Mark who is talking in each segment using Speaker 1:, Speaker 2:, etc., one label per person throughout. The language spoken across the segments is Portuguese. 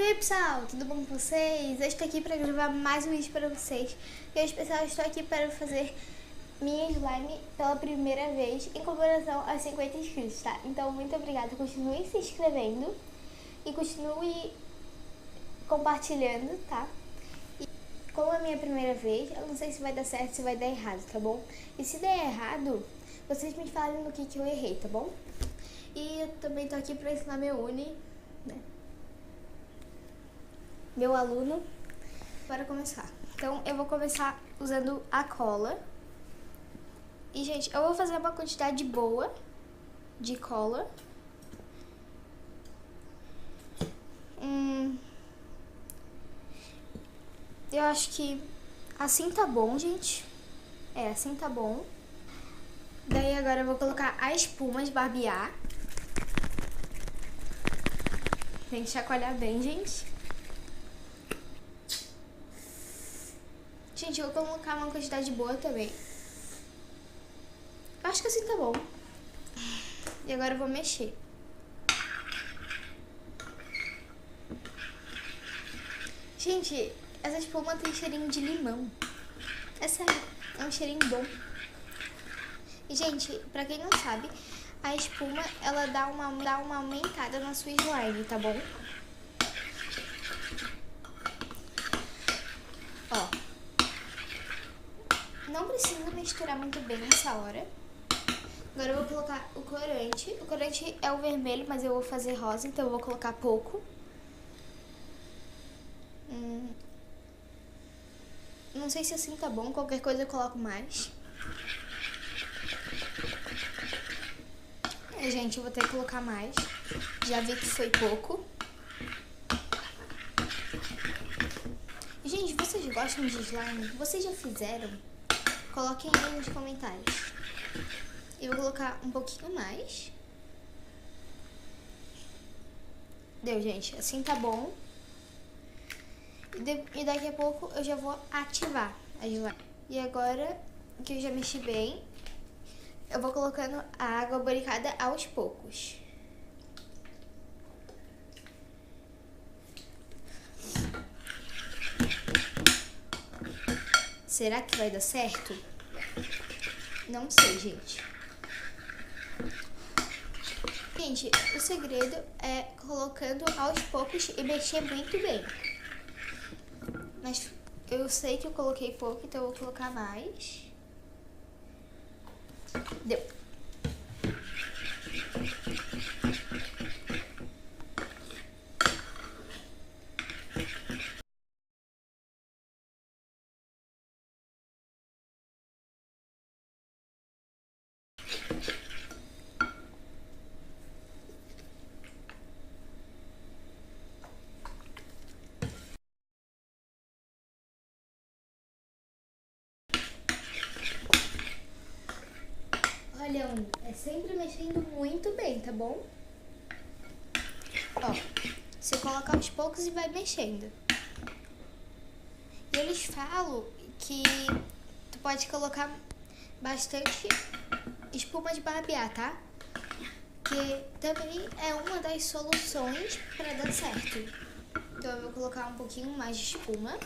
Speaker 1: Oi pessoal, tudo bom com vocês? Eu estou aqui para gravar mais um vídeo para vocês. E hoje pessoal, eu estou aqui para fazer minha slime pela primeira vez em comemoração aos 50 inscritos, tá? Então muito obrigada, continue se inscrevendo e continue compartilhando, tá? E como é a minha primeira vez, eu não sei se vai dar certo, se vai dar errado, tá bom? E se der errado, vocês me falem no que eu errei, tá bom? E eu também tô aqui para ensinar meu Uni, né? Meu aluno, para começar. Então eu vou começar usando a cola. E gente, eu vou fazer uma quantidade boa de cola. Eu acho que assim tá bom, gente. Assim tá bom. Daí agora eu vou colocar a espuma de barbear. Tem que chacoalhar bem, gente. Gente, eu vou colocar uma quantidade boa também. Eu acho que assim tá bom. E agora eu vou mexer. Gente, essa espuma tem cheirinho de limão. É sério, é um cheirinho bom. E, gente, pra quem não sabe, a espuma, ela dá uma aumentada na sua slime, tá bom? Ó. Não precisa misturar muito bem nessa hora. Agora eu vou colocar o corante. O corante é o vermelho, mas eu vou fazer rosa, então eu vou colocar pouco. Não sei se assim tá bom, qualquer coisa eu coloco mais. Gente, eu vou ter que colocar mais. Já vi que foi pouco. Gente, vocês gostam de slime? Vocês já fizeram? Coloquem aí nos comentários. Eu vou colocar um pouquinho mais. Deu, gente. Assim tá bom. E daqui a pouco eu já vou ativar a slime. E agora que eu já mexi bem, eu vou colocando a água boricada aos poucos. Será que vai dar certo? Não sei, gente. Gente, o segredo é colocando aos poucos e mexer muito bem. Mas eu sei que eu coloquei pouco, então eu vou colocar mais. Deu. Olha, é sempre mexendo muito bem, tá bom? Ó, você coloca aos poucos e vai mexendo. E eles falam que tu pode colocar bastante espuma de barbear, tá? Que também é uma das soluções para dar certo. Então eu vou colocar um pouquinho mais de espuma.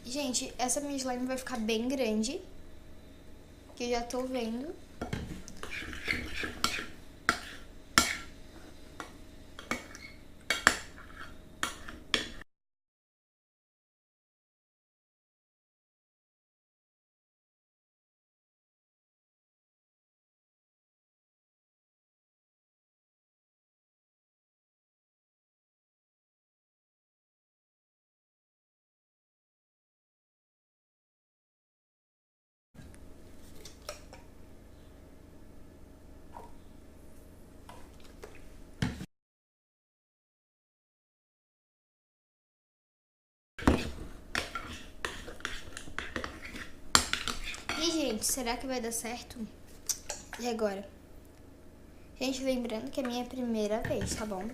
Speaker 1: Gente, essa minha slime vai ficar bem grande, que eu já tô vendo. E, gente, será que vai dar certo? E agora? Gente, lembrando que é a minha primeira vez, tá bom?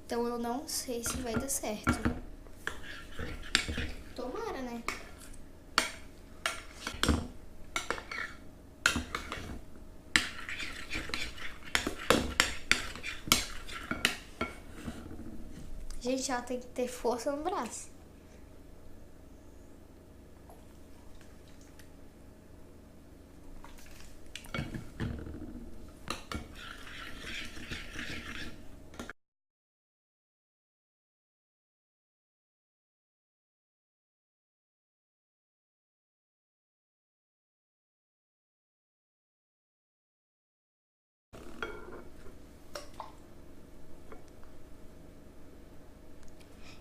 Speaker 1: Então eu não sei se vai dar certo. Tô né? Gente, ela tem que ter força no braço.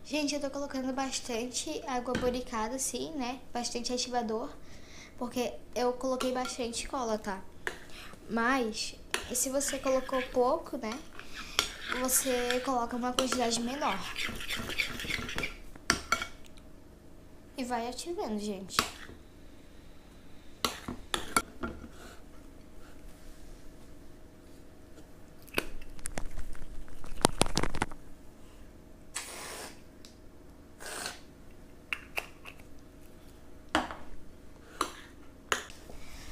Speaker 1: Gente, eu tô colocando bastante água boricada, assim, né? Bastante ativador, porque eu coloquei bastante cola, tá? Mas, se você colocou pouco, né? Você coloca uma quantidade menor. E vai ativando, gente.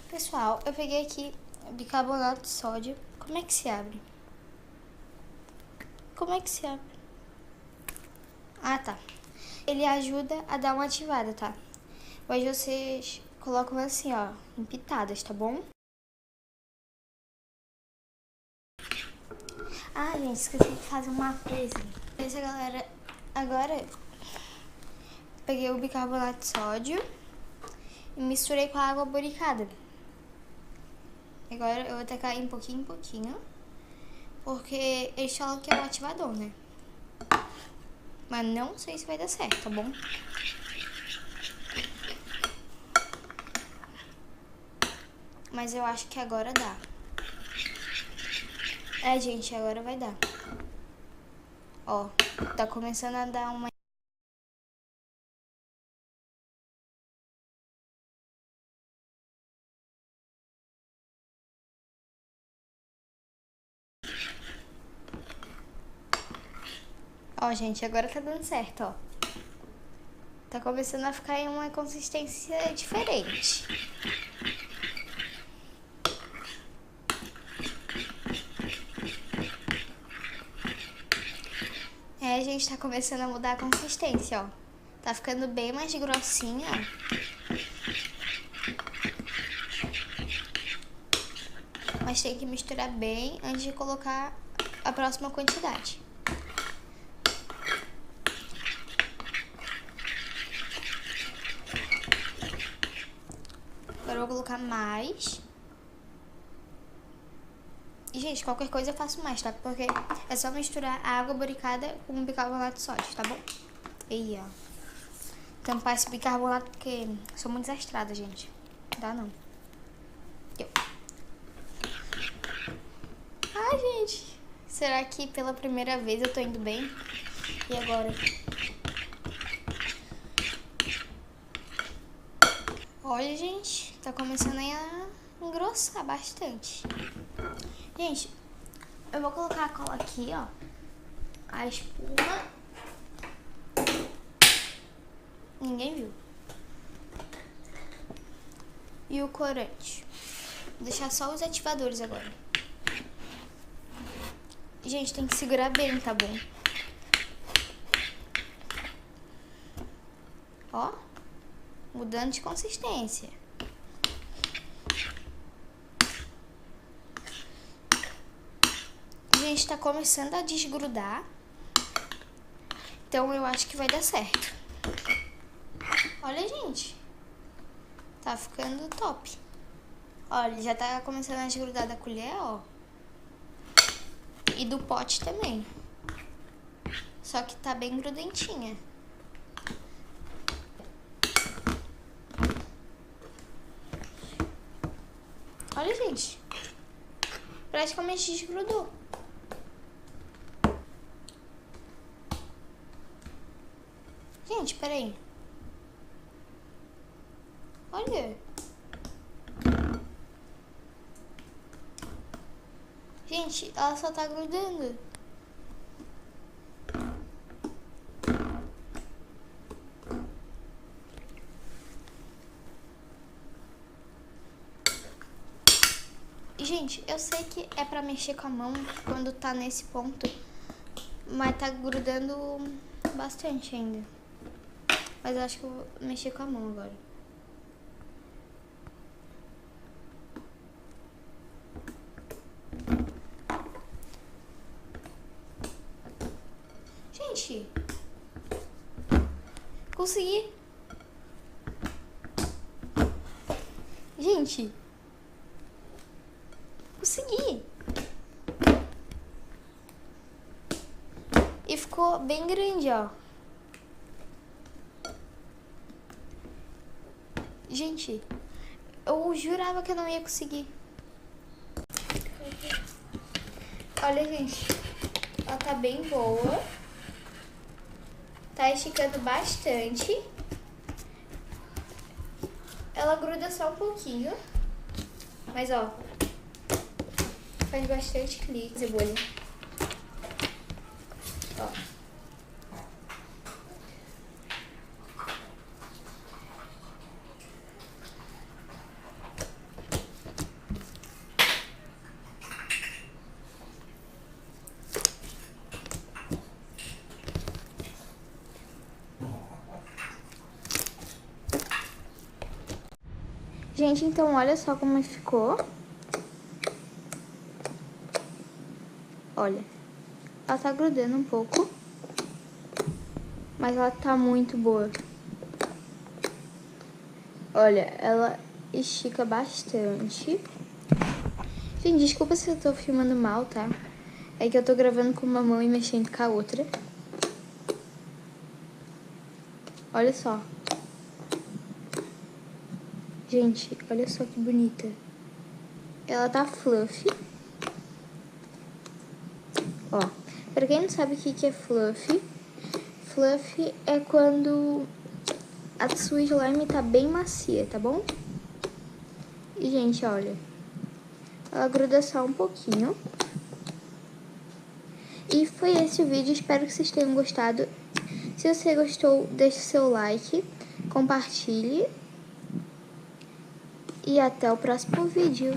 Speaker 1: Pessoal, eu peguei aqui bicarbonato de sódio. Como é que se abre? Como é que se abre? Ah, tá. Ele ajuda a dar uma ativada, tá? Mas vocês colocam assim, ó, em pitadas, tá bom? Ah, gente, esqueci de fazer uma coisa. Beleza, galera? Agora, peguei o bicarbonato de sódio e misturei com a água boricada. Agora eu vou tacar em pouquinho, porque eles falam que é um ativador, né? Mas não sei se vai dar certo, tá bom? Mas eu acho que agora dá. É, gente, agora vai dar. Ó, tá começando a dar uma... Ó, gente, agora tá dando certo, ó. Tá começando a ficar em uma consistência diferente. É, gente, tá começando a mudar a consistência, ó. Tá ficando bem mais grossinha, ó. Mas tem que misturar bem antes de colocar a próxima quantidade. Agora eu vou colocar mais. E, gente, qualquer coisa eu faço mais, tá? Porque é só misturar a água boricada com o bicarbonato de sódio, tá bom? E, ó. Tampar esse bicarbonato porque sou muito desastrada, gente. Não dá, não. Eu. Ai, gente. Será que pela primeira vez eu tô indo bem? E agora? Olha, gente. Tá começando a engrossar bastante. Gente, eu vou colocar a cola aqui, ó. A espuma. Ninguém viu. E o corante. Vou deixar só os ativadores agora. Gente, tem que segurar bem, tá bom? Ó. Mudando de consistência. Gente, tá começando a desgrudar. Então eu acho que vai dar certo. Olha, gente. Tá ficando top. Olha, já tá começando a desgrudar da colher, ó. E do pote também. Só que tá bem grudentinha. Olha, gente. Praticamente desgrudou. Gente, peraí. Olha. Gente, ela só tá grudando. Gente, eu sei que é pra mexer com a mão quando tá nesse ponto, mas tá grudando bastante ainda. Mas eu acho que eu vou mexer com a mão agora. Gente, consegui. Gente, consegui. E ficou bem grande, ó. Gente, eu jurava que eu não ia conseguir. Olha, gente, ela tá bem boa. Tá esticando bastante. Ela gruda só um pouquinho. Mas, ó, faz bastante clique, cebola. Ó. Gente, então olha só como ficou. Olha, ela tá grudando um pouco, mas ela tá muito boa. Olha, ela estica bastante. Gente, desculpa se eu tô filmando mal, tá? É que eu tô gravando com uma mão e mexendo com a outra. Olha só. Gente, olha só que bonita. Ela tá fluffy. Ó, pra quem não sabe o que é fluffy, fluffy é quando a sua slime tá bem macia, tá bom? E, gente, olha, ela gruda só um pouquinho. E foi esse o vídeo, espero que vocês tenham gostado. Se você gostou, deixe seu like, compartilhe. E até o próximo vídeo.